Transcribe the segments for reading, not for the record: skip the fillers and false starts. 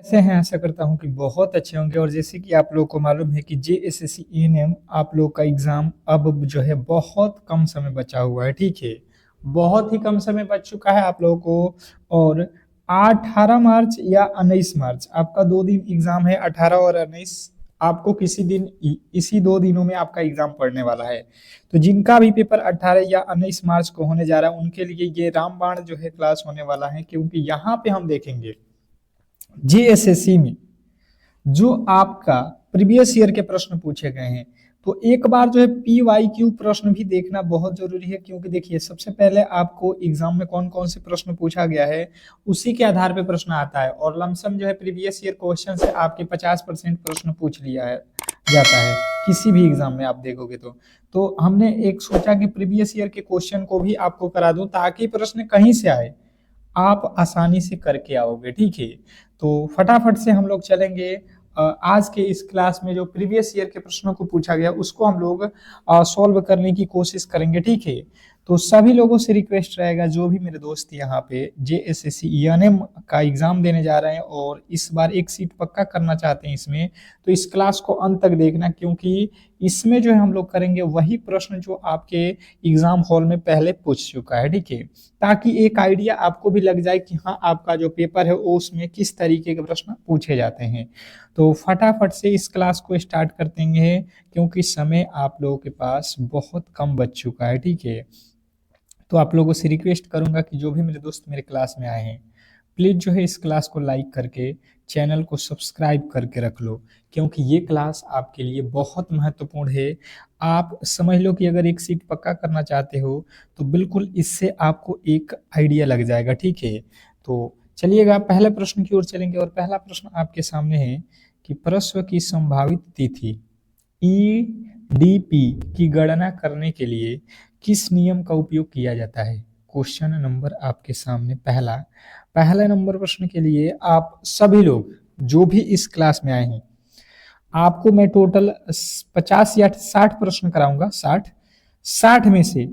कैसे हैं? आशा करता हूँ कि बहुत अच्छे होंगे। और जैसे कि आप लोगों को मालूम है कि जेएसएससी एएनएम आप लोग का एग्जाम अब जो है बहुत कम समय बचा हुआ है, ठीक है। बहुत ही कम समय बच चुका है आप लोगों को। और 18 मार्च या 19 मार्च आपका 2 दिन एग्जाम है, 18 और 19। आपको किसी दिन इसी 2 दिनों में आपका एग्जाम पड़ने वाला है। तो जिनका भी पेपर 18 या 19 मार्च को होने जा रहा है उनके लिए ये रामबाण जो है क्लास होने वाला है, क्योंकि यहाँ पे हम देखेंगे जेएसएससी में जो आपका प्रीवियस ईयर के प्रश्न पूछे गए हैं। तो एक बार जो है PYQ प्रश्न भी देखना बहुत जरूरी है, क्योंकि देखिए सबसे पहले आपको एग्जाम में कौन कौन से प्रश्न पूछा गया है उसी के आधार पे प्रश्न आता है। और लमसम जो है प्रीवियस ईयर क्वेश्चन से आपके 50% प्रश्न पूछ लिया है जाता है किसी भी एग्जाम में आप देखोगे तो हमने एक सोचा कि प्रीवियस ईयर के क्वेश्चन को भी आपको करा दूं, ताकि प्रश्न कहीं से आए आप आसानी से करके आओगे, ठीक है। तो फटाफट से हम लोग चलेंगे आज के इस क्लास में। जो प्रीवियस ईयर के प्रश्नों को पूछा गया उसको हम लोग सॉल्व करने की कोशिश करेंगे, ठीक है। तो सभी लोगों से रिक्वेस्ट रहेगा, जो भी मेरे दोस्त यहाँ पे जेएसएससी ईएनएम का एग्जाम देने जा रहे हैं और इस बार एक सीट पक्का करना चाहते हैं इसमें, तो इस क्लास को अंत तक देखना, क्योंकि इसमें जो है हम लोग करेंगे वही प्रश्न जो आपके एग्जाम हॉल में पहले पूछ चुका है, ठीक है। ताकि एक आइडिया आपको भी लग जाए कि हाँ आपका जो पेपर है वो उसमें किस तरीके के प्रश्न पूछे जाते हैं। तो फटाफट से इस क्लास को स्टार्ट कर देंगे, क्योंकि समय आप लोगों के पास बहुत कम बच चुका है, ठीक है। तो आप लोगों से रिक्वेस्ट करूंगा कि जो भी मेरे दोस्त मेरे क्लास में आए हैं प्लीज जो है इस क्लास को लाइक करके चैनल को सब्सक्राइब करके रख लो, क्योंकि ये क्लास आपके लिए बहुत महत्वपूर्ण है। आप समझ लो कि अगर एक सीट पक्का करना चाहते हो तो बिल्कुल इससे आपको एक आइडिया लग जाएगा, ठीक है। तो चलिएगा पहले प्रश्न की ओर चलेंगे। और पहला प्रश्न आपके सामने है कि प्रसव की संभावित तिथि ईडीपी की गणना करने के लिए किस नियम का उपयोग किया जाता है। क्वेश्चन नंबर आपके सामने पहले नंबर प्रश्न के लिए आप सभी लोग जो भी इस क्लास में आए हैं, आपको मैं टोटल 50 या 60 प्रश्न कराऊंगा। 60 में से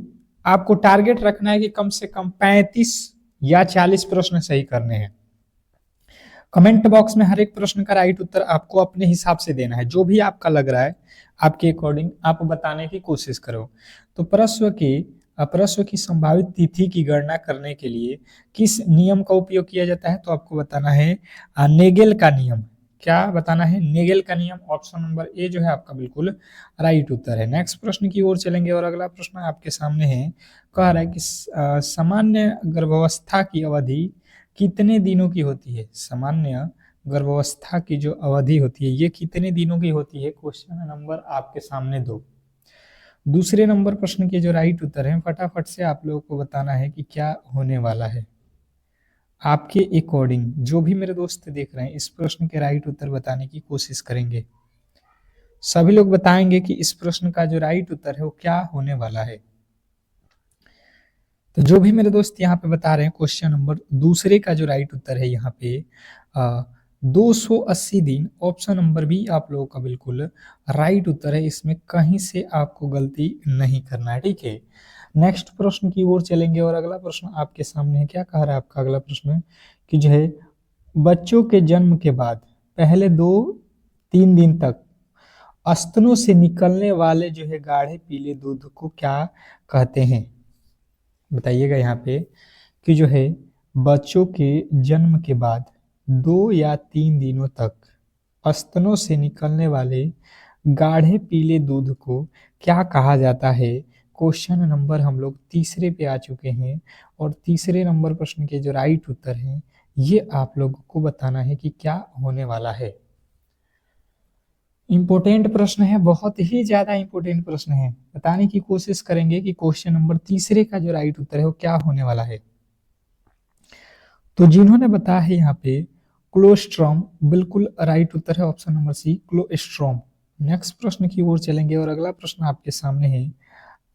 आपको टारगेट रखना है कि कम से कम 35 या 40 प्रश्न सही करने हैं। कमेंट बॉक्स में हर एक प्रश्न का राइट उत्तर आपको अपने हिसाब से देना है, जो भी आपका लग रहा है आपके अकॉर्डिंग आप बताने की कोशिश करो। तो प्रसव की संभावित तिथि की गणना करने के लिए किस नियम का उपयोग किया जाता है, तो आपको बताना है नेगेल का नियम। क्या बताना है? नेगेल का नियम। ऑप्शन नंबर ए जो है आपका बिल्कुल राइट उत्तर है। नेक्स्ट प्रश्न की ओर चलेंगे और अगला प्रश्न आपके सामने है, कह रहा है कि सामान्य गर्भावस्था की अवधि कितने दिनों की होती है। सामान्य गर्भावस्था की जो अवधि होती है ये कितने दिनों की होती है। क्वेश्चन नंबर आपके सामने 2। दूसरे नंबर प्रश्न के जो राइट उत्तर है फटाफट से आप लोगों को बताना है कि क्या होने वाला है। आपके अकॉर्डिंग जो भी मेरे दोस्त देख रहे हैं इस प्रश्न के राइट उत्तर बताने की कोशिश करेंगे। सभी लोग बताएंगे कि इस प्रश्न का जो राइट उत्तर है वो क्या होने वाला है। तो जो भी मेरे दोस्त यहाँ पे बता रहे हैं क्वेश्चन नंबर दूसरे का जो राइट उत्तर है यहाँ पे 280 दिन। ऑप्शन नंबर बी आप लोगों का बिल्कुल राइट उत्तर है, इसमें कहीं से आपको गलती नहीं करना है, ठीक है। नेक्स्ट प्रश्न की ओर चलेंगे और अगला प्रश्न आपके सामने है। क्या कह रहा है आपका अगला प्रश्न कि जो है बच्चों के जन्म के बाद पहले 2-3 दिन तक स्तनों से निकलने वाले जो है गाढ़े पीले दूध को क्या कहते हैं। बताइएगा यहाँ पे कि जो है बच्चों के जन्म के बाद 2 या 3 दिनों तक स्तनों से निकलने वाले गाढ़े पीले दूध को क्या कहा जाता है। क्वेश्चन नंबर हम लोग तीसरे पे आ चुके हैं और तीसरे नंबर प्रश्न के जो राइट उत्तर हैं ये आप लोगों को बताना है कि क्या होने वाला है। इंपॉर्टेंट प्रश्न है, बहुत ही ज्यादा इंपॉर्टेंट प्रश्न है। बताने की कोशिश करेंगे कि क्वेश्चन नंबर तीसरे का जो राइट उत्तर है वो क्या होने वाला है। तो जिन्होंने बताया है यहाँ पे क्लोस्ट्रॉम, बिल्कुल राइट उत्तर है ऑप्शन नंबर सी क्लोस्ट्रॉम। नेक्स्ट प्रश्न की ओर चलेंगे और अगला प्रश्न आपके सामने है,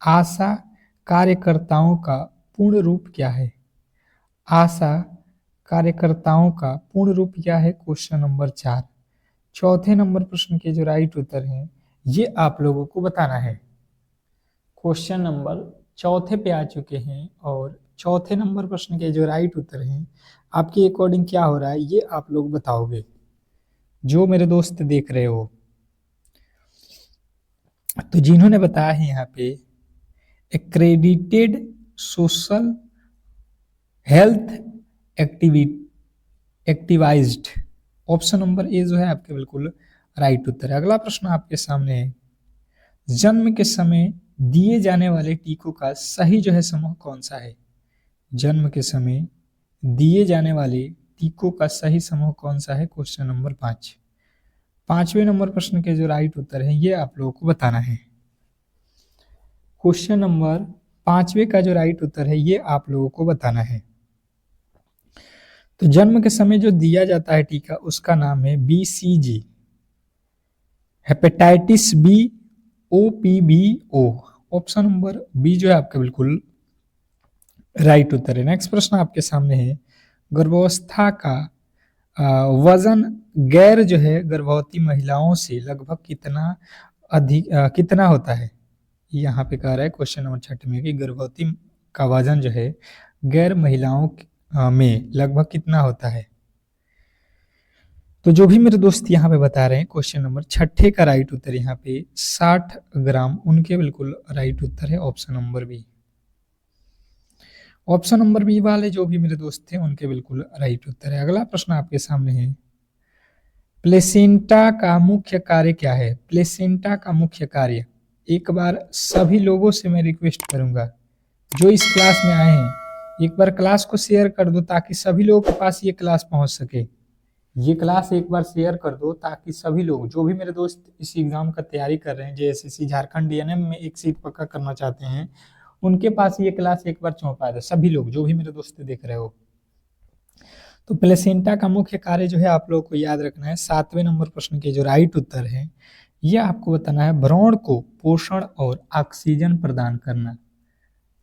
आशा कार्यकर्ताओं का पूर्ण रूप क्या है। आशा कार्यकर्ताओं का पूर्ण रूप क्या है। Question number 4। चौथे नंबर प्रश्न के जो राइट उत्तर हैं ये आप लोगों को बताना है। क्वेश्चन नंबर चौथे पे आ चुके हैं और चौथे नंबर प्रश्न के जो राइट उत्तर हैं आपके अकॉर्डिंग क्या हो रहा है ये आप लोग बताओगे। जो मेरे दोस्त देख रहे हो, तो जिन्होंने बताया है यहाँ पे accredited social health activist, option number A जो है आपके बिल्कुल राइट उत्तर है। अगला प्रश्न आपके सामने है, जन्म के समय दिए जाने वाले टीकों का सही जो है समूह कौन सा है? जन्म के समय दिए जाने वाले टीकों का सही समूह कौन सा है? Question number 5। 5वें नंबर प्रश्न के जो राइट उत्तर है ये आप लोगों को बताना है। क्वेश्चन नंबर 5वें का जो राइट उत्तर है ये आप लोगों को बताना है। तो जन्म के समय जो दिया जाता है टीका उसका नाम है BCG, hepatitis B, OPVO। Option number B जो है आपका बिल्कुल राइट उत्तर है। नेक्स्ट प्रश्न आपके सामने है, गर्भावस्था का वजन गैर जो है गर्भवती महिलाओं से लगभग कितना होता है? यहाँ पे कह रहा है क्वेश्चन नंबर 6 में कि गर्भवती का वजन जो है गैर महिलाओं में लगभग कितना होता है? तो जो भी मेरे दोस्त यहाँ पे बता रहे हैं क्वेश्चन नंबर 6 का राइट उत्तर यहाँ पे 60 ग्राम उनके बिल्कुल राइट उत्तर है option number B. Option number B वाले जो भी मेरे दोस्त थे उनके बिल्कुल राइट उत्तर है। अगला प्रश्न आपके सामने है, प्लेसेंटा का मुख्य कार्य क्या है? प्लेसेंटा का मुख्य कार्य, एक बार सभी लोगों से मैं रिक्वेस्ट करूंगा जो इस क्लास में आए हैं एक बार क्लास को शेयर कर दो ताकि सभी लोगों के पास ये क्लास पहुंच सके। ये क्लास एक बार शेयर कर दो ताकि सभी लोग, जो भी मेरे दोस्त इस एग्जाम का तैयारी कर रहे हैं, JSSC झारखंड DNM में एक सीट पक्का करना चाहते हैं, उनके पास ये क्लास एक बार पहुंचा दो सभी लोग, जो भी मेरे दोस्त देख रहे हो। तो प्लेसेंटा का मुख्य कार्य जो है आप लोगों को याद रखना है। 7वें नंबर प्रश्न के जो राइट उत्तर है ये आपको बताना है, भ्रूण को पोषण और ऑक्सीजन प्रदान करना।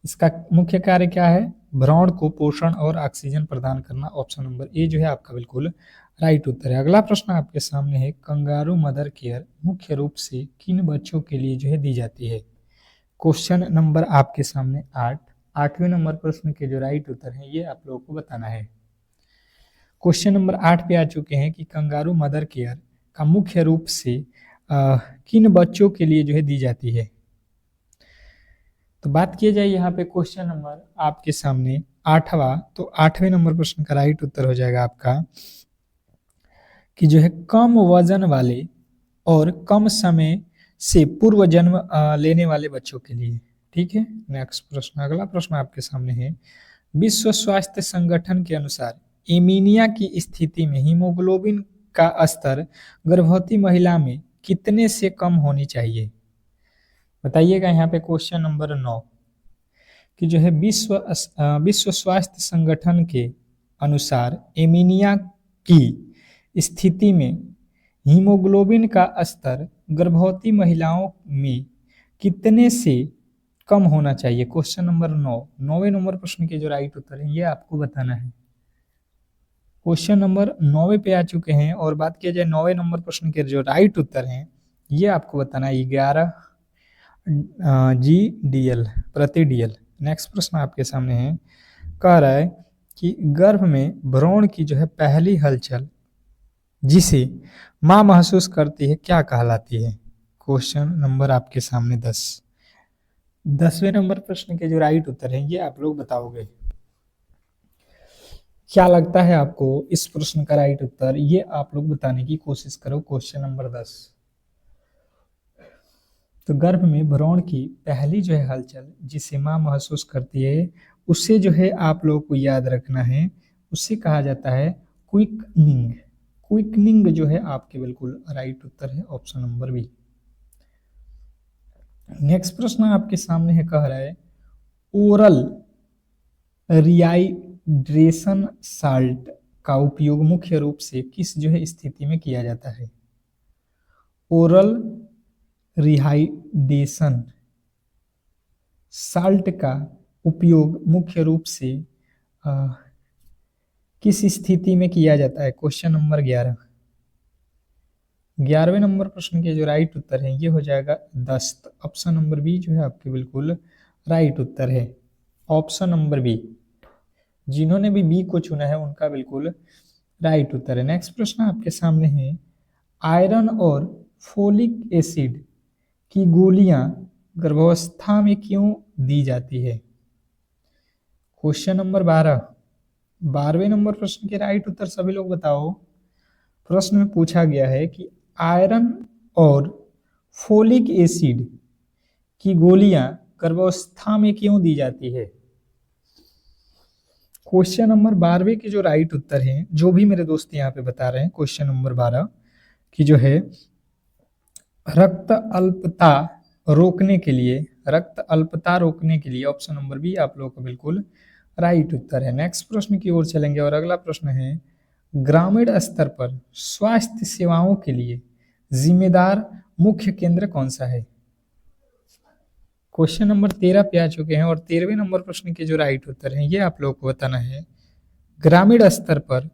इसका मुख्य कार्य क्या है? भ्रूण को पोषण और ऑक्सीजन प्रदान करना। ऑप्शन नंबर ए जो है आपका बिल्कुल राइट उत्तर है। अगला प्रश्न आपके सामने है, कंगारू मदर केयर मुख्य रूप से किन बच्चों के लिए जो है दी जाती है? क्वेश्चन नंबर आपके सामने 8वें नंबर प्रश्न के जो राइट उत्तर है ये आप लोगों को बताना है। क्वेश्चन नंबर 8 पे आ चुके हैं कि कंगारू मदर केयर का मुख्य रूप से किन बच्चों के लिए जो है दी जाती है? तो बात किया जाए यहाँ पे क्वेश्चन नंबर आपके सामने 8वां, तो 8वें नंबर प्रश्न का राइट उत्तर हो जाएगा आपका कि जो है कम वजन वाले और कम समय से पूर्व जन्म लेने वाले बच्चों के लिए। ठीक है, नेक्स्ट प्रश्न, अगला प्रश्न आपके सामने है, विश्व स्वास्थ्य संगठन के अनुसार एनीमिया की स्थिति में हीमोग्लोबिन का स्तर गर्भवती महिला में कितने से कम होनी चाहिए? बताइएगा यहाँ पे क्वेश्चन नंबर 9 कि जो है विश्व स्वास्थ्य संगठन के अनुसार एनीमिया की स्थिति में हीमोग्लोबिन का स्तर गर्भवती महिलाओं में कितने से कम होना चाहिए? क्वेश्चन नंबर 9, 9वें नंबर प्रश्न के जो राइट उत्तर है ये आपको बताना है। क्वेश्चन नंबर 9वें पे आ चुके हैं और बात किया जाए 9वें नंबर प्रश्न के जो राइट उत्तर हैं ये आपको बताना है 11 GDL प्रति DL। नेक्स्ट प्रश्न आपके सामने है, कह रहा है कि गर्भ में भ्रूण की जो है पहली हलचल जिसे मां महसूस करती है क्या कहलाती है? क्वेश्चन नंबर आपके सामने 10वें नंबर प्रश्न के जो राइट उत्तर है ये आप लोग बताओगे। क्या लगता है आपको इस प्रश्न का राइट उत्तर? ये आप लोग बताने की कोशिश करो। क्वेश्चन नंबर 10, तो गर्भ में भ्रूण की पहली जो है हलचल जिसे मां महसूस करती है उसे जो है आप लोगों को याद रखना है, उसे कहा जाता है क्विकनिंग। क्विकनिंग जो है आपके बिल्कुल राइट उत्तर है ऑप्शन नंबर बी। नेक्स्ट प्रश्न आपके सामने है, कह रहा है ओरल रिहाइड्रेशन साल्ट का उपयोग मुख्य रूप से किस जो है स्थिति में किया जाता है? ओरल रिहाइड्रेशन साल्ट का उपयोग मुख्य रूप से किस स्थिति में किया जाता है? क्वेश्चन नंबर 11वें नंबर प्रश्न के जो राइट उत्तर है ये हो जाएगा दस्त। ऑप्शन नंबर बी जो है आपके बिल्कुल राइट उत्तर है, ऑप्शन नंबर बी। जिन्होंने भी बी को चुना है उनका बिल्कुल राइट उत्तर है। नेक्स्ट प्रश्न आपके सामने है, आयरन और फोलिक एसिड की गोलियां गर्भावस्था में क्यों दी जाती है? क्वेश्चन नंबर 12, 12वें नंबर प्रश्न के राइट उत्तर सभी लोग बताओ। प्रश्न में पूछा गया है कि आयरन और फोलिक एसिड की गोलियां गर्भावस्था में क्यों दी जाती है? क्वेश्चन नंबर 12वें के जो राइट उत्तर हैं, जो भी मेरे दोस्त यहाँ पे बता रहे हैं, क्वेश्चन नंबर 12 की जो है रक्त अल्पता रोकने के लिए, रक्त अल्पता रोकने के लिए ऑप्शन नंबर बी आप लोगों का बिल्कुल राइट उत्तर है। नेक्स्ट प्रश्न की ओर चलेंगे और अगला प्रश्न है ग्रामीण स्तर पर स्वास्थ्य सेवाओं के लिए जिम्मेदार मुख्य केंद्र कौन सा है? क्वेश्चन नंबर 13 पे आ चुके हैं और 13वें नंबर प्रश्न के जो राइट उत्तर हैं ये आप लोगों को बताना है। ग्रामीण स्तर पर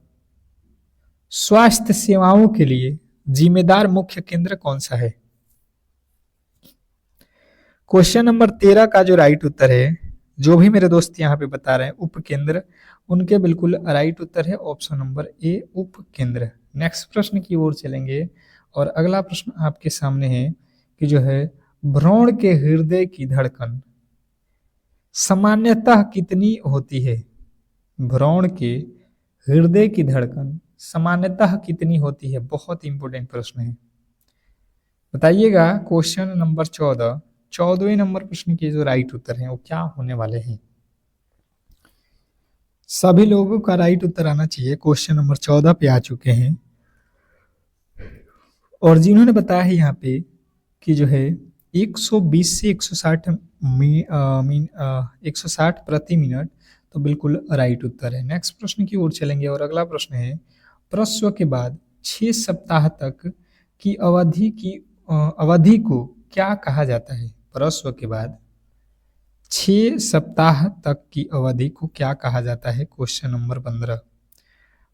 स्वास्थ्य सेवाओं के लिए जिम्मेदार मुख्य केंद्र कौन सा है? क्वेश्चन नंबर 13 का जो राइट उत्तर है, जो भी मेरे दोस्त यहाँ पे बता रहे हैं उपकेंद्र, उनके बिल्कुल राइट उत्तर है ऑप्शन नंबर ए उपकेंद्र। नेक्स्ट प्रश्न की ओर चलेंगे और अगला प्रश्न आपके सामने है कि जो है भ्रूण के हृदय की धड़कन सामान्यतः कितनी होती है? भ्रूण के हृदय की धड़कन सामान्यतः कितनी होती है? बहुत इंपॉर्टेंट प्रश्न है, बताइएगा। क्वेश्चन नंबर 14, 14वें नंबर प्रश्न के जो राइट उत्तर हैं वो क्या होने वाले हैं? सभी लोगों का राइट उत्तर आना चाहिए। क्वेश्चन नंबर 14 पे आ चुके हैं और जिन्होंने बताया है यहाँ पे कि जो है 120 से 160 160 प्रति मिनट, तो बिल्कुल राइट उत्तर है। नेक्स्ट प्रश्न की ओर चलेंगे और अगला प्रश्न है प्रसव के बाद 6 सप्ताह तक की अवधि को क्या कहा जाता है? प्रसव के बाद 6 सप्ताह तक की अवधि को क्या कहा जाता है? क्वेश्चन नंबर 15,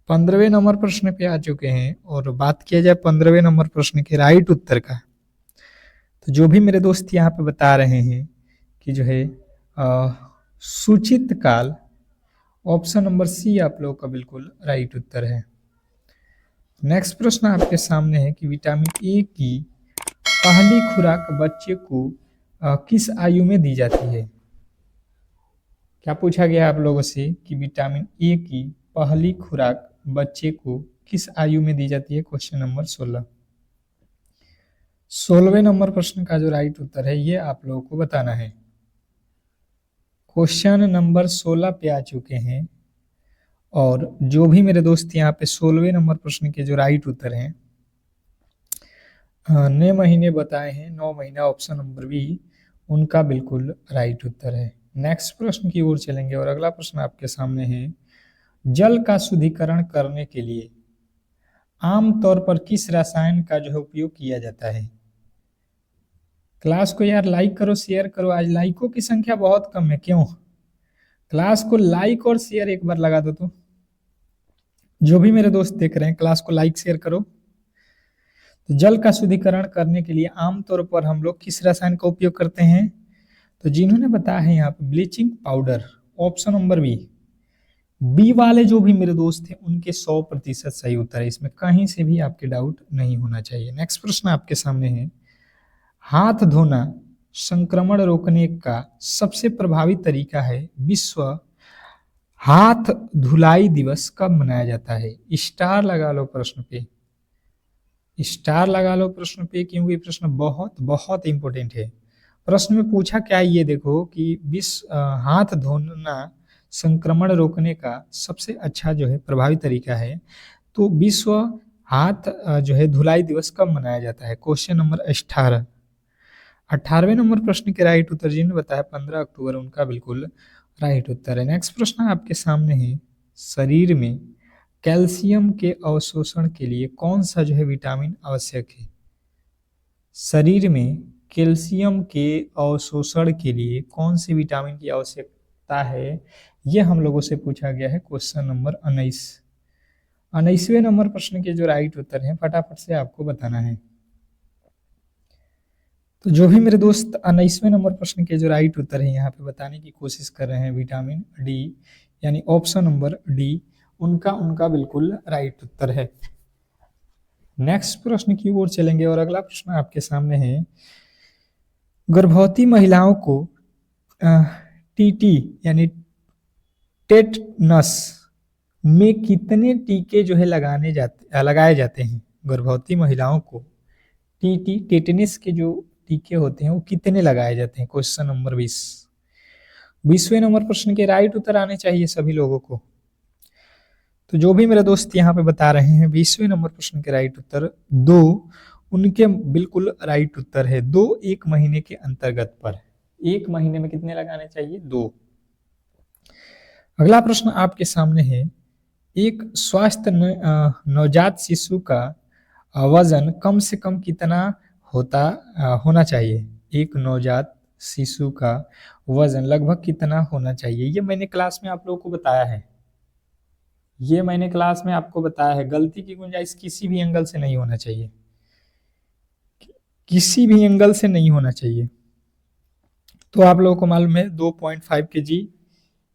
15वें नंबर प्रश्न पे आ चुके हैं और बात किया जाए 15वें नंबर प्रश्न के राइट उत्तर का, तो जो भी मेरे दोस्त यहाँ पे बता रहे हैं कि जो है सूचित काल, ऑप्शन नंबर सी आप लोगों का बिल्कुल राइट उत्तर है। नेक्स्ट प्रश्न आपके सामने है कि विटामिन ए की पहली खुराक बच्चे को किस आयु में दी जाती है? क्या पूछा गया आप लोगों से कि विटामिन ए की पहली खुराक बच्चे को किस आयु में दी जाती है? क्वेश्चन नंबर 16, 16वें नंबर प्रश्न का जो राइट उत्तर है ये आप लोगों को बताना है। क्वेश्चन नंबर 16 पे आ चुके हैं और जो भी मेरे दोस्त यहाँ पे 16वें नंबर प्रश्न के जो राइट उत्तर हैं 9 महीने बताए हैं, 9 महीना ऑप्शन नंबर बी उनका बिल्कुल राइट उत्तर है। नेक्स्ट प्रश्न की ओर चलेंगे और अगला प्रश्न आपके सामने है जल का शुद्धिकरण करने के लिए आमतौर पर किस रसायन का जो है उपयोग किया जाता है? क्लास को यार लाइक करो, शेयर करो, आज लाइकों की संख्या बहुत कम है, क्यों? क्लास को लाइक और शेयर एक बार लगा दो तो, जो भी मेरे दोस्त देख रहे हैं क्लास को लाइक शेयर करो। तो जल का शुद्धिकरण करने के लिए आमतौर पर हम लोग किस रसायन का उपयोग करते हैं? तो जिन्होंने बताया है यहाँ पे bleaching powder, option number B, B वाले जो भी मेरे दोस्त थे उनके 100% सही उत्तर है, इसमें कहीं से भी आपके डाउट नहीं होना चाहिए। नेक्स्ट प्रश्न आपके सामने है हाथ धोना संक्रमण रोकने का सबसे प्रभावी तरीका है। विश्व हाथ धुलाई दिवस कब मनाया जाता है? स्टार लगा लो प्रश्न पे, स्टार लगा लो प्रश्न पे, क्योंकि प्रश्न बहुत बहुत इंपॉर्टेंट है। प्रश्न में पूछा क्या ये देखो कि विश्व हाथ धोना संक्रमण रोकने का सबसे अच्छा जो है प्रभावी तरीका है, तो विश्व हाथ जो है धुलाई दिवस कब मनाया जाता है? क्वेश्चन नंबर 18, 18वें नंबर प्रश्न के राइट उत्तर जिन्होंने बताया 15 अक्टूबर, उनका बिल्कुल राइट उत्तर है। नेक्स्ट प्रश्न आपके सामने है शरीर में कैल्शियम के अवशोषण के लिए कौन सा जो है विटामिन आवश्यक है? शरीर में कैल्शियम के अवशोषण के लिए कौन सी विटामिन की आवश्यकता है, यह हम लोगों से पूछा गया है। क्वेश्चन नंबर 19, 19वें नंबर प्रश्न के जो राइट उत्तर हैं फटाफट से आपको बताना है। तो जो भी मेरे दोस्त 19वें नंबर प्रश्न के जो राइट उत्तर है यहाँ पे बताने की कोशिश कर रहे हैं विटामिन डी, यानी ऑप्शन नंबर डी उनका बिल्कुल राइट उत्तर है। नेक्स्ट प्रश्न की ओर चलेंगे और अगला प्रश्न आपके सामने है, गर्भवती महिलाओं को टीटी यानी टेटनस में कितने टीके जो है लगाए जाते हैं? गर्भवती महिलाओं को टीटी टेटनस के जो टीके होते हैं वो कितने लगाए जाते हैं? Question number 20। 20वें नंबर प्रश्न के राइट उत्तर आने चाहिए सभी लोगों को। तो जो भी मेरे दोस्त यहाँ पे बता रहे हैं 20वें नंबर प्रश्न के राइट उत्तर 2, उनके बिल्कुल राइट उत्तर है 2 1 महीने के अंतर्गत पर। 1 महीने में कितने लगाने चाहिए? 2। अगला प्रश्न आपके सामने है, एक स्वस्थ नवजात शिशु का वजन कम से कम कितना होना चाहिए? एक नवजात शिशु का वजन लगभग कितना होना चाहिए? ये मैंने क्लास में आप लोगों को बताया है, ये मैंने क्लास में आपको बताया है। गलती की गुंजाइश किसी भी एंगल से नहीं होना चाहिए, किसी भी एंगल से नहीं होना चाहिए। तो आप लोगों को मालूम है 2.5 kg,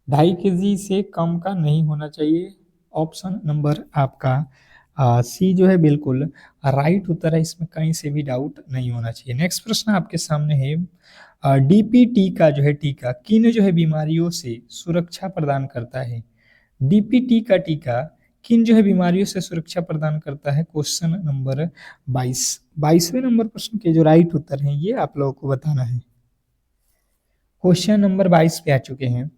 2.5 kg से कम का नहीं होना चाहिए। ऑप्शन नंबर आपका सी जो है बिल्कुल राइट उत्तर है, इसमें कहीं से भी डाउट नहीं होना चाहिए। नेक्स्ट प्रश्न आपके सामने है, डीपीटी का जो है टीका किन जो है बीमारियों से सुरक्षा प्रदान करता है? डीपीटी का टीका किन जो है बीमारियों से सुरक्षा प्रदान करता है? Question number 22। 22वें नंबर प्रश्न के जो राइट उत्तर हैं ये आप लोगों को बताना है। क्वेश्चन नंबर 22 पे आ चुके हैं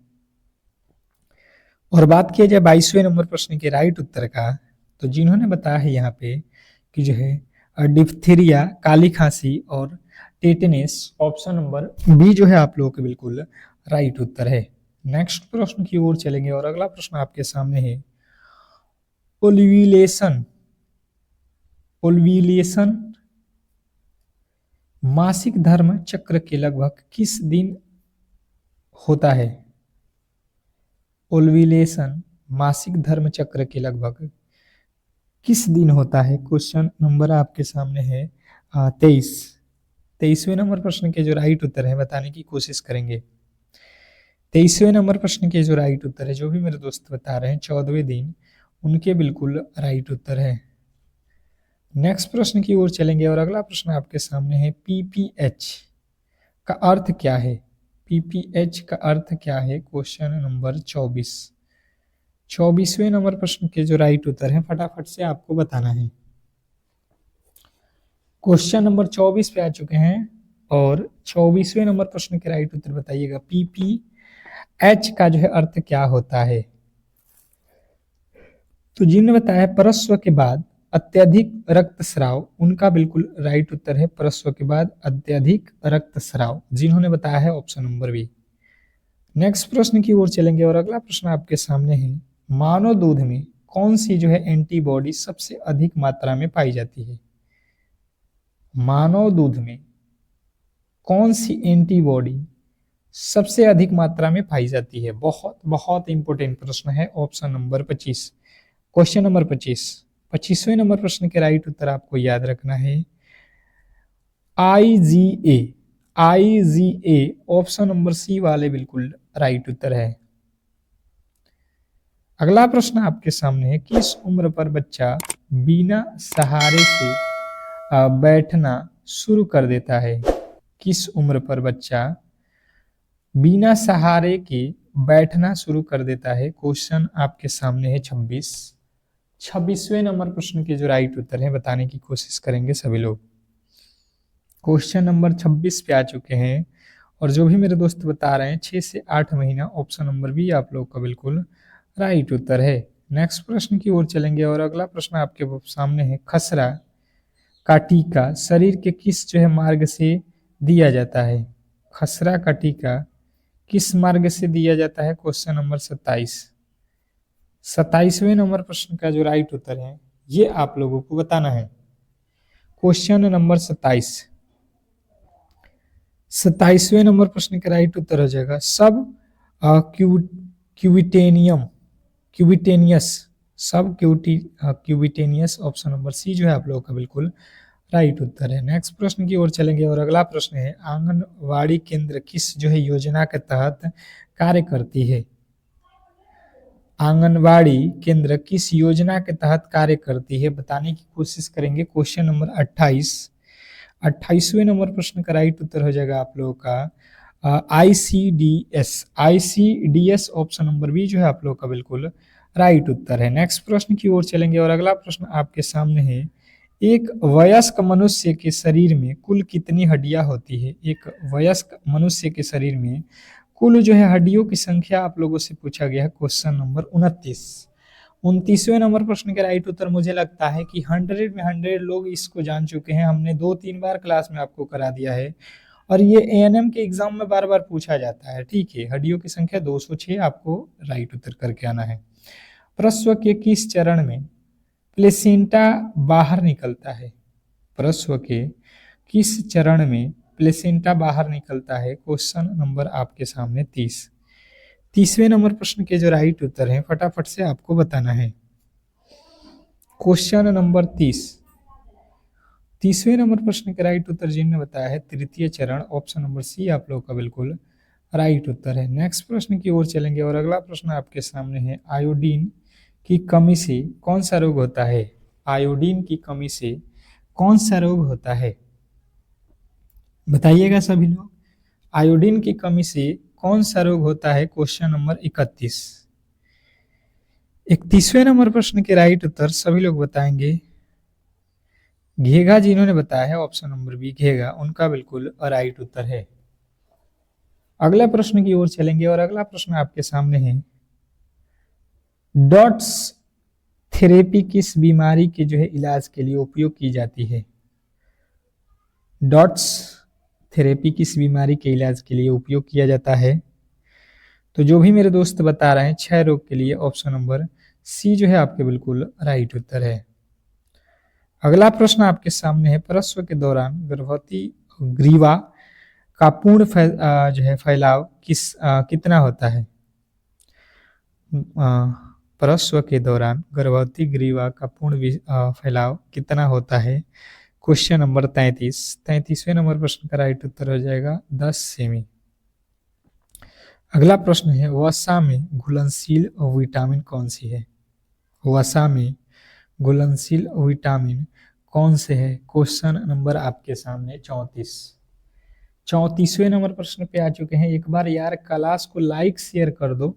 और बात किया जाए 22वें नंबर प्रश्न के राइट उत्तर का, तो जिन्होंने बताया है यहाँ पे कि जो है डिप्थीरिया, काली खांसी और टेटनस, ऑप्शन नंबर बी जो है आप लोगों के बिल्कुल राइट उत्तर है। नेक्स्ट प्रश्न की ओर चलेंगे और अगला प्रश्न आपके सामने है, ओल्यूलेशन मासिक धर्म चक्र के लगभग किस दिन होता है? ओल्यूलेशन मासिक धर्म चक्र के लगभग किस दिन होता है? क्वेश्चन नंबर आपके सामने है 23। 23वें नंबर प्रश्न के जो राइट उत्तर है बताने की कोशिश करेंगे। 23वें नंबर प्रश्न के जो राइट उत्तर है, जो भी मेरे दोस्त बता रहे हैं 14वें दिन, उनके बिल्कुल राइट उत्तर है। नेक्स्ट प्रश्न की ओर चलेंगे और अगला प्रश्न आपके सामने है, पीपीएच का अर्थ क्या है? पीपीएच का अर्थ क्या है? Question number 24। 24वें नंबर प्रश्न के जो राइट उत्तर है फटाफट से आपको बताना है। क्वेश्चन नंबर 24 पे आ चुके हैं और 24वें नंबर प्रश्न के राइट उत्तर बताइएगा। पीपीएच का जो है अर्थ क्या होता है? तो जिन्होंने बताया प्रसव के बाद अत्यधिक रक्तस्राव, उनका बिल्कुल राइट उत्तर है प्रसव के बाद अत्यधिक रक्तस्राव, जिन्होंने बताया है ऑप्शन नंबर बी। नेक्स्ट प्रश्न की ओर चलेंगे और अगला प्रश्न आपके सामने है, मानव दूध में कौन सी जो है एंटीबॉडी सबसे अधिक मात्रा में पाई जाती है? मानव दूध में कौन सी एंटीबॉडी सबसे अधिक मात्रा में पाई जाती है? बहुत बहुत इंपॉर्टेंट प्रश्न है, ऑप्शन नंबर 25। Question number 25। 25वें नंबर प्रश्न के राइट उत्तर आपको याद रखना है IGA. IGA option number C वाले बिल्कुल राइट उत्तर है। अगला प्रश्न आपके सामने है, किस उम्र पर बच्चा बिना सहारे से बैठना शुरू कर देता है? किस उम्र पर बच्चा बिना सहारे के बैठना शुरू कर देता है? क्वेश्चन आपके सामने है 26। 26वें नंबर प्रश्न के जो राइट उत्तर है बताने की कोशिश करेंगे सभी लोग। क्वेश्चन नंबर 26 पे आ चुके हैं और जो भी मेरे दोस्त बता रहे हैं 6 से 8 महीना, ऑप्शन नंबर बी आप लोग का बिल्कुल राइट उत्तर है। नेक्स्ट प्रश्न की ओर चलेंगे और अगला प्रश्न आपके सामने है, खसरा का टीका शरीर के किस जो है मार्ग से दिया जाता है? खसरा का टीका किस मार्ग से दिया जाता है? Question number 27। 27वें नंबर प्रश्न का जो राइट उत्तर है ये आप लोगों को बताना है। Question number 27। 27वें नंबर प्रश्न का राइट उत्तर हो जाएगा सब क्यूबिटेनियस, ऑप्शन नंबर सी जो है आप लोगों का बिल्कुल राइट उत्तर है। नेक्स्ट प्रश्न की ओर चलेंगे और अगला प्रश्न है, आंगनवाड़ी केंद्र किस जो है योजना के तहत कार्य करती है? आंगनबाड़ी केंद्र किस योजना के तहत कार्य करती है, बताने की कोशिश करेंगे। क्वेश्चन नंबर 28, 28वें नंबर प्रश्न का राइट उत्तर हो जाएगा आप लोगों का ICDS. ICDS option number B जो है आप लोगों का बिल्कुल राइट उत्तर है। नेक्स्ट प्रश्न की ओर चलेंगे और अगला प्रश्न आपके सामने है, एक वयस्क मनुष्य के शरीर में कुल कितनी हड्डियां होती है। एक वयस्क मनुष्य के शरीर में कुल जो है हड्डियों की संख्या आप लोगों से पूछा गया है। क्वेश्चन नंबर 29, 29वें नंबर प्रश्न के राइट उत्तर मुझे लगता है कि 100 में 100 लोग इसको जान चुके हैं। हमने 2-3 बार क्लास में आपको करा दिया है और ये एएनएम के एग्जाम में बार बार पूछा जाता है। ठीक है, हड्डियों की संख्या 206 आपको राइट उत्तर करके आना है। प्रसव के किस चरण में प्लेसेंटा बाहर निकलता है। प्रसव के किस चरण में प्लेसेंटा बाहर निकलता है। क्वेश्चन नंबर आपके सामने 30वें नंबर प्रश्न के जो राइट उत्तर हैं फटाफट से आपको बताना है। क्वेश्चन नंबर 30वें नंबर प्रश्न के राइट उत्तर जिन्होंने बताया है तृतीय चरण, ऑप्शन नंबर सी आप लोग का बिल्कुल राइट उत्तर है। नेक्स्ट प्रश्न की ओर चलेंगे और अगला प्रश्न आपके सामने है, आयोडीन की कमी से कौन सा रोग होता है। आयोडीन की कमी से कौन सा रोग होता है, बताइएगा सभी लोग। आयोडीन की कमी से कौन सा रोग होता है। क्वेश्चन नंबर 31, 31वें नंबर प्रश्न के राइट उत्तर सभी लोग बताएंगे। घेगा जिन्होंने बताया है ऑप्शन नंबर बी घेगा, उनका बिल्कुल राइट उत्तर है। अगले प्रश्न की ओर चलेंगे और अगला प्रश्न आपके सामने है, डॉट्स थेरेपी किस बीमारी के जो है इलाज के लिए उपयोग की जाती है। डॉट्स थेरेपी किस बीमारी के इलाज के लिए उपयोग किया जाता है। तो जो भी मेरे दोस्त बता रहे हैं क्षय रोग के लिए ऑप्शन नंबर सी जो है आपके बिल्कुल राइट उत्तर है। अगला प्रश्न आपके सामने है, प्रसव के दौरान गर्भवती ग्रीवा का पूर्ण जो है फैलाव कितना होता है। प्रसव के दौरान गर्भवती ग्रीवा का पूर्ण फैलाव कितना होता है। क्वेश्चन नंबर 33वें नंबर प्रश्न का राइट उत्तर हो जाएगा 10 सेमी। अगला प्रश्न है, वसा में घुलनशील विटामिन कौन सी है। वसा में घुलनशील विटामिन कौन से है। क्वेश्चन नंबर आपके सामने 34वें नंबर प्रश्न पे आ चुके हैं। एक बार यार क्लास को लाइक शेयर कर दो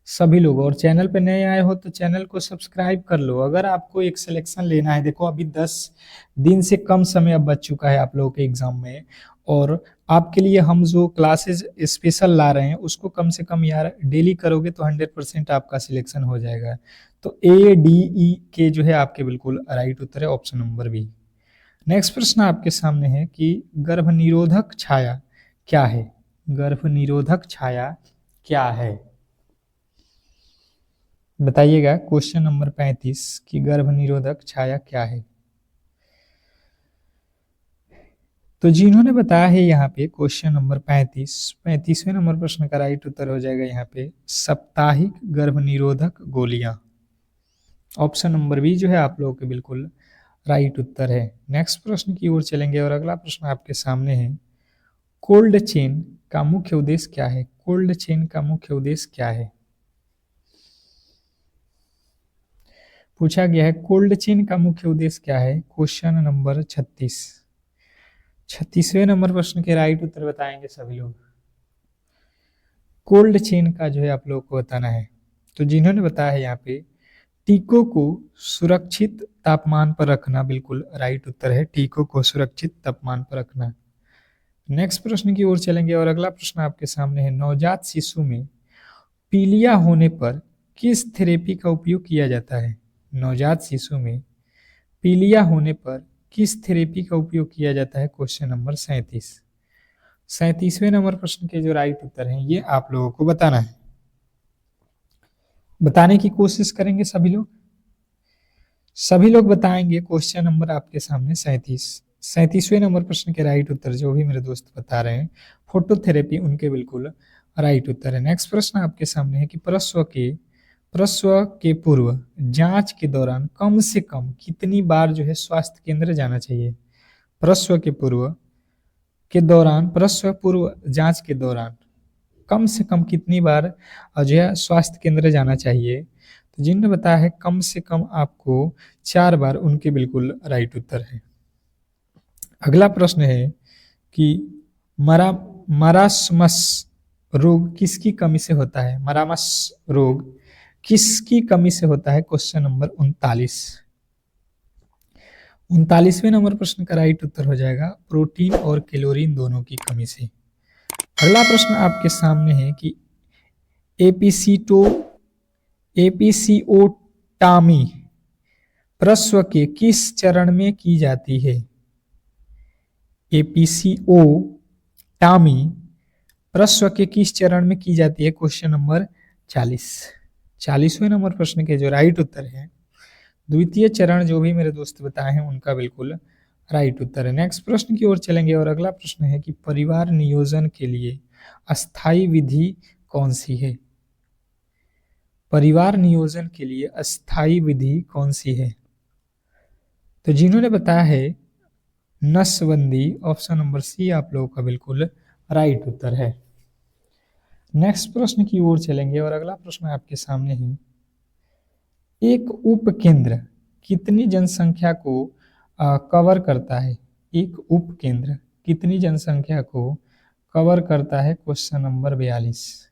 सभी लोग, और चैनल पे नए आए हो तो चैनल को सब्सक्राइब कर लो। अगर आपको एक सिलेक्शन लेना है, देखो अभी 10 दिन से कम समय अब बच चुका है आप लोगों के एग्जाम में, और आपके लिए हम जो क्लासेस स्पेशल ला रहे हैं उसको कम से कम यार डेली करोगे तो 100% आपका सिलेक्शन हो जाएगा। तो ADE के जो है आपके बिल्कुल राइट उत्तर है ऑप्शन नंबर बी। नेक्स्ट प्रश्न आपके सामने है कि गर्भनिरोधक छाया क्या है। गर्भनिरोधक छाया क्या है, बताइएगा। क्वेश्चन नंबर 35 की गर्भनिरोधक छाया क्या है। तो जिन्होंने बताया है यहाँ पे क्वेश्चन नंबर 35वें नंबर प्रश्न का राइट उत्तर हो जाएगा यहाँ पे साप्ताहिक गर्भनिरोधक गोलियां, ऑप्शन नंबर बी जो है आप लोगों के बिल्कुल राइट उत्तर है। नेक्स्ट प्रश्न की ओर चलेंगे और अगला प्रश्न आपके सामने है, कोल्ड चेन का मुख्य उद्देश्य क्या है। कोल्ड चेन का मुख्य उद्देश्य क्या है, पूछा गया है कोल्ड चेन का मुख्य उद्देश्य क्या है। क्वेश्चन नंबर 36वें नंबर प्रश्न के राइट उत्तर बताएंगे सभी लोग। कोल्ड चेन का जो है आप लोगों को बताना है। तो जिन्होंने बताया है यहाँ पे टीकों को सुरक्षित तापमान पर रखना, बिल्कुल राइट उत्तर है, टीकों को सुरक्षित तापमान पर रखना। नेक्स्ट प्रश्न की ओर चलेंगे और अगला प्रश्न आपके सामने है, नवजात शिशु में पीलिया होने पर किस थेरेपी का उपयोग किया जाता है। नवजात शिशु में पीलिया होने पर किस थेरेपी का उपयोग किया जाता है। क्वेश्चन नंबर 37वें नंबर प्रश्न के जो राइट उत्तर हैं ये आप लोगों को बताना है, बताने की कोशिश करेंगे सभी लोग बताएंगे। क्वेश्चन नंबर आपके सामने 37वें नंबर प्रश्न के राइट उत्तर जो भी मेरे दोस्त बता रहे हैं फोटोथेरेपी, उनके बिल्कुल राइट उत्तर है। नेक्स्ट प्रश्न आपके सामने है कि प्रसव के पूर्व जांच के दौरान कम से कम कितनी बार जो है स्वास्थ्य केंद्र जाना चाहिए। प्रसव पूर्व जांच के दौरान कम से कम कितनी बार जो है स्वास्थ्य केंद्र जाना चाहिए? तो जिन्होंने बताया है कम से कम आपको 4 बार, उनके बिल्कुल राइट उत्तर है। अगला प्रश्न है कि मरा मरासमस रोग किसकी कमी से होता है? मरामस रोग किसकी कमी से होता है? Question number 39। 39वें नंबर प्रश्न का राइट उत्तर हो जाएगा प्रोटीन और कैलोरीन दोनों की कमी से। अगला प्रश्न आपके सामने है कि एपिसिओटामी प्रसव के किस चरण में की जाती है? एपिसिओटामी प्रसव के किस चरण में की जाती है? Question number 40। 40वें नंबर प्रश्न के जो राइट उत्तर है, द्वितीय चरण जो भी मेरे दोस्त बताए हैं उनका बिल्कुल राइट उत्तर है। नेक्स्ट प्रश्न की ओर चलेंगे और अगला प्रश्न है कि परिवार नियोजन के लिए अस्थायी विधि कौन सी है? परिवार नियोजन के लिए अस्थायी विधि कौन सी है? तो जिन्होंने बताया है नसबंदी, ऑप्शन नंबर सी आप लोगों का बिल्कुल राइट उत्तर है। नेक्स्ट प्रश्न की ओर चलेंगे और अगला प्रश्न आपके सामने है, एक उपकेंद्र कितनी जनसंख्या को कवर करता है? एक उपकेंद्र कितनी जनसंख्या को कवर करता है? Question number 42।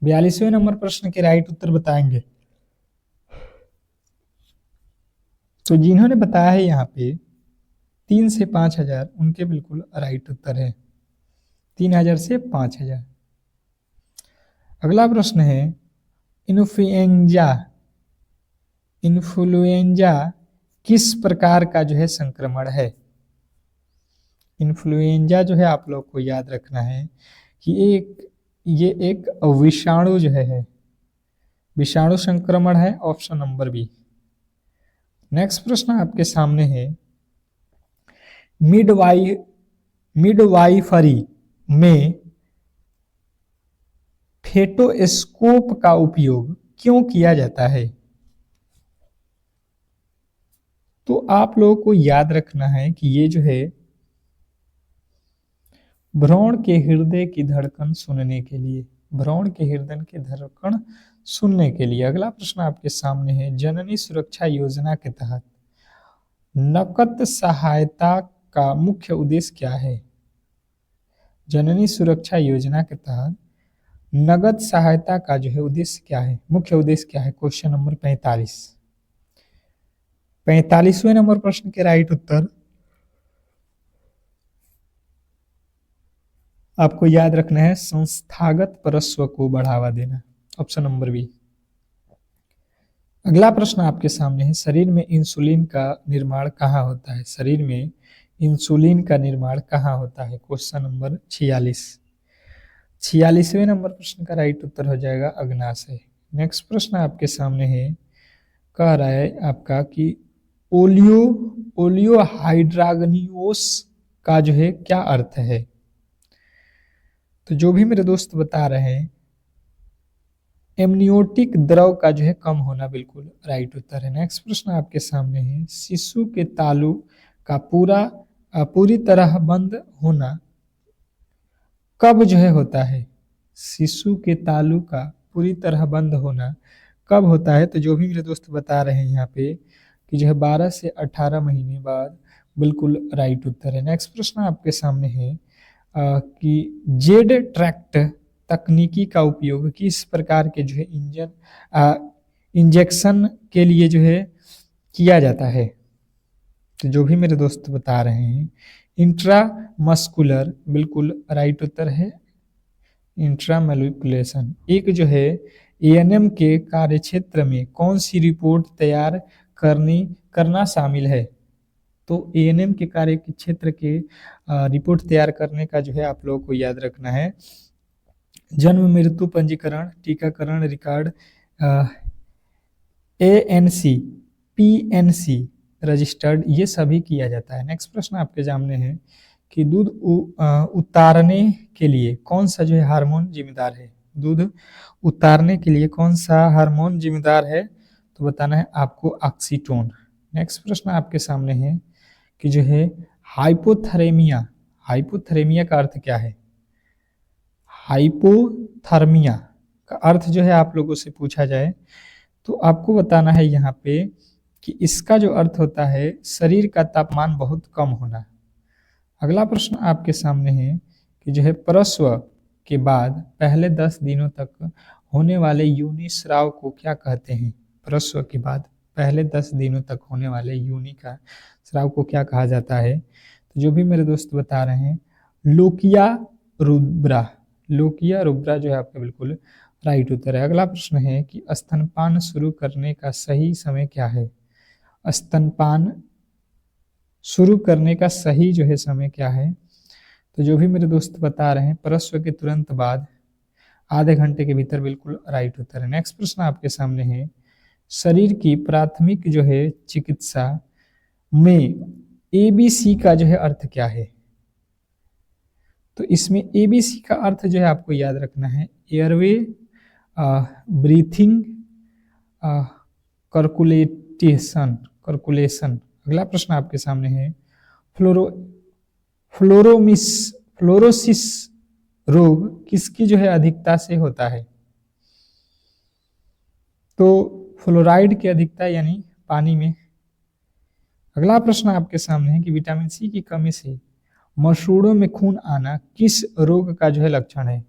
42वें नंबर प्रश्न के राइट उत्तर बताएंगे। तो जिन्होंने बताया है यहाँ पे 3 से 5,000, उनके बिल्कुल राइट उत्तर है 3,000 से 5,000। अगला प्रश्न है इन्फ्लुएंजा किस प्रकार का जो है संक्रमण है? इन्फ्लुएंजा जो है आप लोग को याद रखना है कि ये एक विषाणु जो है विषाणु संक्रमण है, ऑप्शन नंबर बी। नेक्स्ट प्रश्न आपके सामने है, मिडवाइफरी में फेटोस्कोप का उपयोग क्यों किया जाता है? तो आप लोगों को याद रखना है कि ये जो है भ्रूण के हृदय की धड़कन सुनने के लिए, भ्रूण के हृदय की धड़कन सुनने के लिए। अगला प्रश्न आपके सामने है, जननी सुरक्षा योजना के तहत नकद सहायता का मुख्य उद्देश्य क्या है? जननी सुरक्षा योजना के तहत नगद सहायता का जो है उद्देश्य क्या है, मुख्य उद्देश्य क्या है? Question number 45। 45वें नंबर प्रश्न के राइट उत्तर आपको याद रखना है संस्थागत प्रसव को बढ़ावा देना, ऑप्शन नंबर बी। अगला प्रश्न आपके सामने है, शरीर में इंसुलिन का निर्माण कहाँ होता है? शरीर में इंसुलिन का निर्माण कहाँ होता है? Question number 46। 46वें नंबर प्रश्न का राइट उत्तर हो जाएगा अग्नाशय। नेक्स्ट प्रश्न आपके सामने है, कह रहा है आपका कि ओलियो हाइड्रागनियोस का जो है क्या अर्थ है? तो जो भी मेरे दोस्त बता रहे हैं एमनियोटिक द्रव का जो है कम होना बिल्कुल राइट उत्तर है। नेक्स्ट प्रश्न आपके सामने है, शिशु के तालु का पूरी तरह बंद होना कब जो है होता है? शिशु के तालु का पूरी तरह बंद होना कब होता है? तो जो भी मेरे दोस्त बता रहे हैं यहाँ पे कि जो है 12 से 18 महीने बाद, बिल्कुल राइट उत्तर है। नेक्स्ट प्रश्न आपके सामने है कि जेड ट्रैक्ट तकनीकी का उपयोग किस प्रकार के जो है इंजेक्शन के लिए जो है किया जाता है? तो जो भी मेरे दोस्त बता रहे हैं इंट्रामस्कुलर, बिल्कुल राइट उत्तर है इंट्रामैनिपुलेशन। एक जो है एएनएम के कार्यक्षेत्र में कौन सी रिपोर्ट तैयार करना शामिल है? तो एएनएम के कार्य के क्षेत्र के रिपोर्ट तैयार करने का जो है आप लोगों को याद रखना है जन्म मृत्यु पंजीकरण, टीकाकरण रिकॉर्ड, एएनसी, पीएनसी रजिस्टर्ड, ये सभी किया जाता है। नेक्स्ट प्रश्न आपके सामने है कि दूध उतारने के लिए कौन सा जो है हार्मोन जिम्मेदार है? दूध उतारने के लिए कौन सा हार्मोन जिम्मेदार है? तो बताना है आपको ऑक्सीटोन। नेक्स्ट प्रश्न आपके सामने है कि जो है हाइपोथैलेमिया, हाइपोथैलेमिया का अर्थ क्या है? हाइपोथर्मिया का अर्थ जो है आप लोगों से पूछा जाए तो आपको बताना है यहाँ पे कि इसका जो अर्थ होता है शरीर का तापमान बहुत कम होना। अगला प्रश्न आपके सामने है कि जो है प्रसव के बाद पहले 10 दिनों तक होने वाले योनि स्राव को क्या कहते हैं? प्रसव के बाद पहले 10 दिनों तक होने वाले योनि का स्राव को क्या कहा जाता है? तो जो भी मेरे दोस्त बता रहे हैं लोकिया रुब्रा, लोकिया रुब्रा जो है आपका बिल्कुल राइट उत्तर है। अगला प्रश्न है कि स्तनपान शुरू करने का सही समय क्या है? स्तनपान शुरू करने का सही जो है समय क्या है? तो जो भी मेरे दोस्त बता रहे हैं प्रसव के तुरंत बाद आधे घंटे के भीतर बिल्कुल राइट उत्तर है। नेक्स्ट प्रश्न आपके सामने है शरीर की प्राथमिक जो है चिकित्सा में एबीसी का जो है अर्थ क्या है? तो इसमें एबीसी का अर्थ जो है आपको याद रखना है एयरवे, ब्रीथिंग, कर्कुलेशन। अगला प्रश्न आपके सामने है फ्लोरोसिस रोग किसकी जो है अधिकता से होता है? तो फ्लोराइड की अधिकता यानी पानी में। अगला प्रश्न आपके सामने है कि विटामिन सी की कमी से मसूड़ों में खून आना किस रोग का जो है लक्षण है?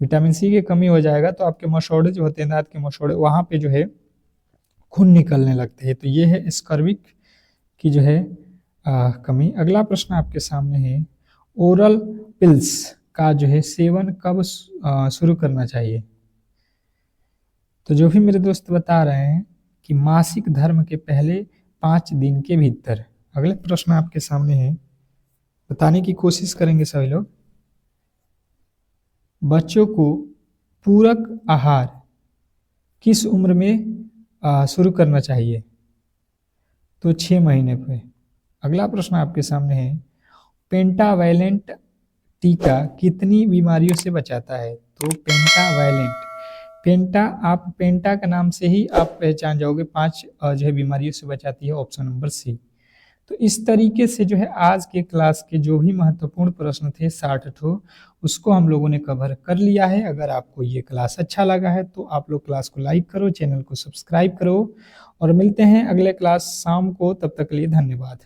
विटामिन सी की कमी हो जाएगा तो आपके मसौड़े जो होते हैं दांत के मसौड़े वहां पे जो है खून निकलने लगते हैं, तो ये है स्कर्विक की जो है कमी। अगला प्रश्न आपके सामने है ओरल पिल्स का जो है सेवन कब शुरू करना चाहिए? तो जो भी मेरे दोस्त बता रहे हैं कि मासिक धर्म के पहले 5 दिन के भीतर। अगले प्रश्न आपके सामने है बताने की कोशिश करेंगे सभी लोग। बच्चों को पूरक आहार किस उम्र में शुरू करना चाहिए? तो 6 महीने पे। अगला प्रश्न आपके सामने है पेंटावैलेंट टीका कितनी बीमारियों से बचाता है? तो पेंटावैलेंट, आप पेंटा का नाम से ही आप पहचान जाओगे 5 जो है बीमारियों से बचाती है, ऑप्शन नंबर सी। तो इस तरीके से जो है आज के क्लास के जो भी महत्वपूर्ण प्रश्न थे 60 ठो उसको हम लोगों ने कवर कर लिया है। अगर आपको ये क्लास अच्छा लगा है तो आप लोग क्लास को लाइक करो, चैनल को सब्सक्राइब करो और मिलते हैं अगले क्लास शाम को। तब तक के लिए धन्यवाद।